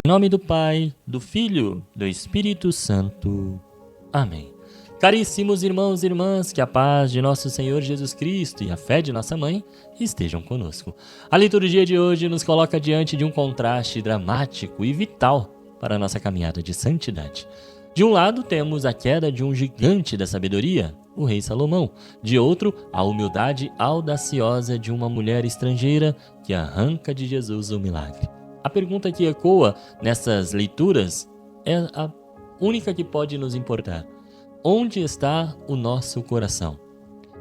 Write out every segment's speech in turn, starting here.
Em nome do Pai, do Filho, do Espírito Santo. Amém. Caríssimos irmãos e irmãs, que a paz de nosso Senhor Jesus Cristo e a fé de nossa mãe estejam conosco. A liturgia de hoje nos coloca diante de um contraste dramático e vital para a nossa caminhada de santidade. De um lado, temos a queda de um gigante da sabedoria, o rei Salomão. De outro, a humildade audaciosa de uma mulher estrangeira que arranca de Jesus o milagre. A pergunta que ecoa nessas leituras é a única que pode nos importar. Onde está o nosso coração?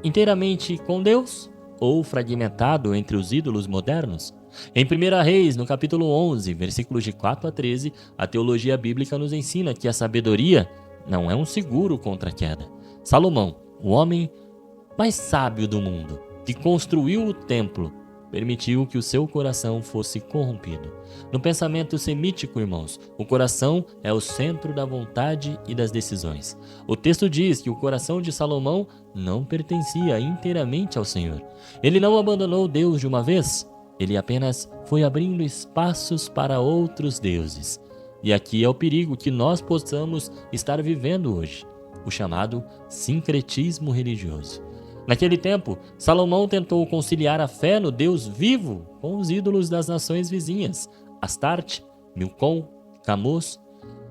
Inteiramente com Deus ou fragmentado entre os ídolos modernos? Em 1 Reis, no capítulo 11, versículos de 4 a 13, a teologia bíblica nos ensina que a sabedoria não é um seguro contra a queda. Salomão, o homem mais sábio do mundo, que construiu o templo, permitiu que o seu coração fosse corrompido. No pensamento semítico, irmãos, o coração é o centro da vontade e das decisões. O texto diz que o coração de Salomão não pertencia inteiramente ao Senhor. Ele não abandonou Deus de uma vez, ele apenas foi abrindo espaços para outros deuses. E aqui é o perigo que nós possamos estar vivendo hoje, o chamado sincretismo religioso. Naquele tempo, Salomão tentou conciliar a fé no Deus vivo com os ídolos das nações vizinhas, Astarte, Milcom, Camós.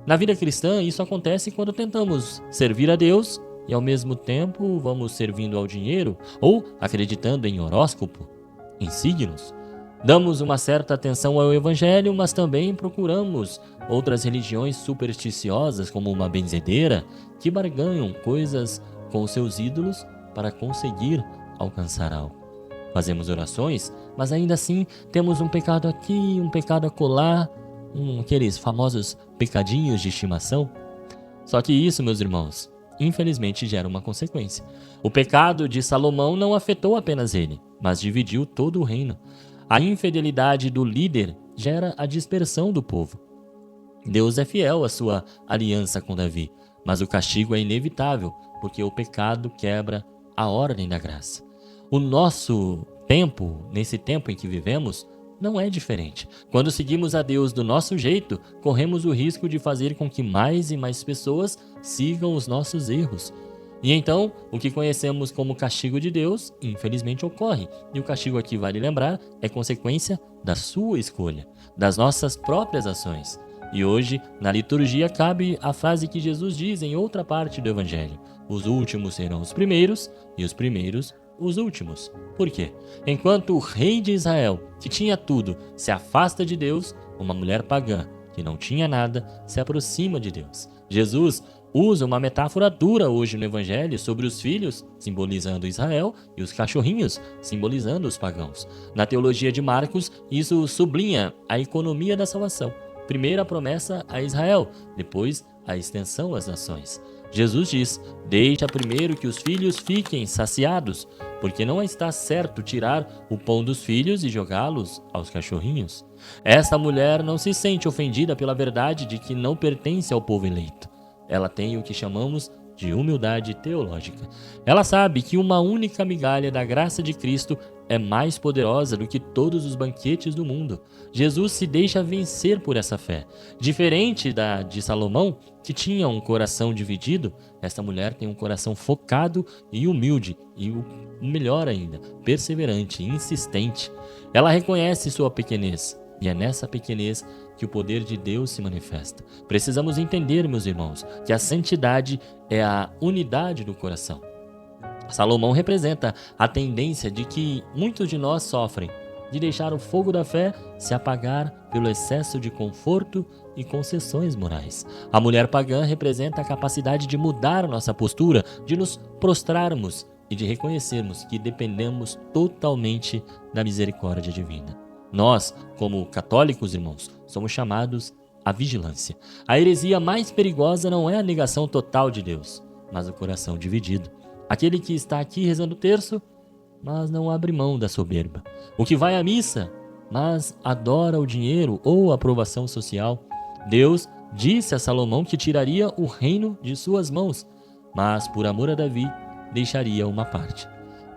Na vida cristã, isso acontece quando tentamos servir a Deus e ao mesmo tempo vamos servindo ao dinheiro ou acreditando em horóscopo, em signos. Damos uma certa atenção ao evangelho, mas também procuramos outras religiões supersticiosas, como uma benzedeira, que barganham coisas com os seus ídolos para conseguir alcançar algo. Fazemos orações, mas ainda assim temos um pecado aqui, um pecado acolá, aqueles famosos pecadinhos de estimação. Só que isso, meus irmãos, infelizmente gera uma consequência. O pecado de Salomão não afetou apenas ele, mas dividiu todo o reino. A infidelidade do líder gera a dispersão do povo. Deus é fiel à sua aliança com Davi, mas o castigo é inevitável, porque o pecado quebra a ordem da graça. O nosso tempo, nesse tempo em que vivemos, não é diferente. Quando seguimos a Deus do nosso jeito, corremos o risco de fazer com que mais e mais pessoas sigam os nossos erros. E então, o que conhecemos como castigo de Deus, infelizmente ocorre. E o castigo aqui, vale lembrar, é consequência da sua escolha, das nossas próprias ações. E hoje, na liturgia, cabe a frase que Jesus diz em outra parte do Evangelho: os últimos serão os primeiros e os primeiros os últimos. Por quê? Enquanto o rei de Israel, que tinha tudo, se afasta de Deus, uma mulher pagã, que não tinha nada, se aproxima de Deus. Jesus usa uma metáfora dura hoje no Evangelho sobre os filhos, simbolizando Israel, e os cachorrinhos, simbolizando os pagãos. Na teologia de Marcos, isso sublinha a economia da salvação. Primeiro a promessa a Israel, depois a extensão às nações. Jesus diz: deixa primeiro que os filhos fiquem saciados, porque não está certo tirar o pão dos filhos e jogá-los aos cachorrinhos. Esta mulher não se sente ofendida pela verdade de que não pertence ao povo eleito. Ela tem o que chamamos de humildade teológica. Ela sabe que uma única migalha da graça de Cristo é mais poderosa do que todos os banquetes do mundo. Jesus se deixa vencer por essa fé. Diferente da de Salomão, que tinha um coração dividido, esta mulher tem um coração focado e humilde, e o melhor ainda, perseverante e insistente. Ela reconhece sua pequenez, e é nessa pequenez que o poder de Deus se manifesta. Precisamos entender, meus irmãos, que a santidade é a unidade do coração. Salomão representa a tendência de que muitos de nós sofrem, de deixar o fogo da fé se apagar pelo excesso de conforto e concessões morais. A mulher pagã representa a capacidade de mudar nossa postura, de nos prostrarmos e de reconhecermos que dependemos totalmente da misericórdia divina. Nós, como católicos, irmãos, somos chamados à vigilância. A heresia mais perigosa não é a negação total de Deus, mas o coração dividido. Aquele que está aqui rezando o terço, mas não abre mão da soberba. O que vai à missa, mas adora o dinheiro ou a aprovação social. Deus disse a Salomão que tiraria o reino de suas mãos, mas por amor a Davi deixaria uma parte.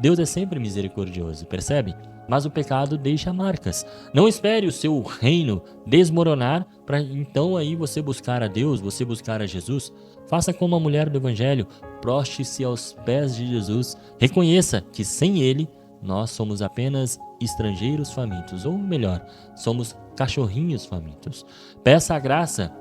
Deus é sempre misericordioso, percebe? mas o pecado deixa marcas. Não espere o seu reino desmoronar para então aí você buscar a Deus, você buscar a Jesus. Faça como a mulher do Evangelho, proste-se aos pés de Jesus, reconheça que sem Ele nós somos apenas estrangeiros famintos, ou melhor, somos cachorrinhos famintos. Peça a graça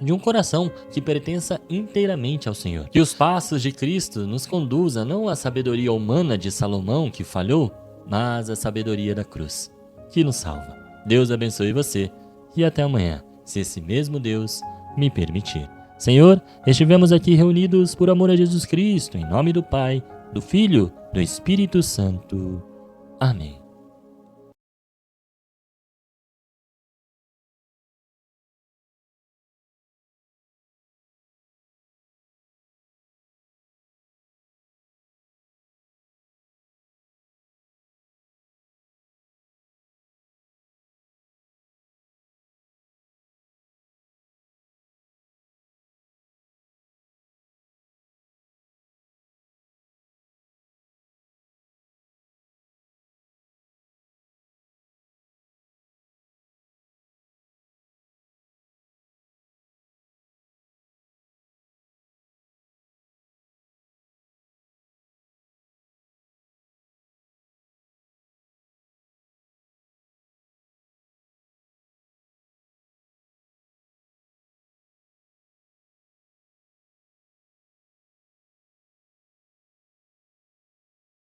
de um coração que pertença inteiramente ao Senhor. Que os passos de Cristo nos conduza não à sabedoria humana de Salomão que falhou, mas à sabedoria da cruz, que nos salva. Deus abençoe você e até amanhã, se esse mesmo Deus me permitir. Senhor, estivemos aqui reunidos por amor a Jesus Cristo, em nome do Pai, do Filho, do Espírito Santo. Amém.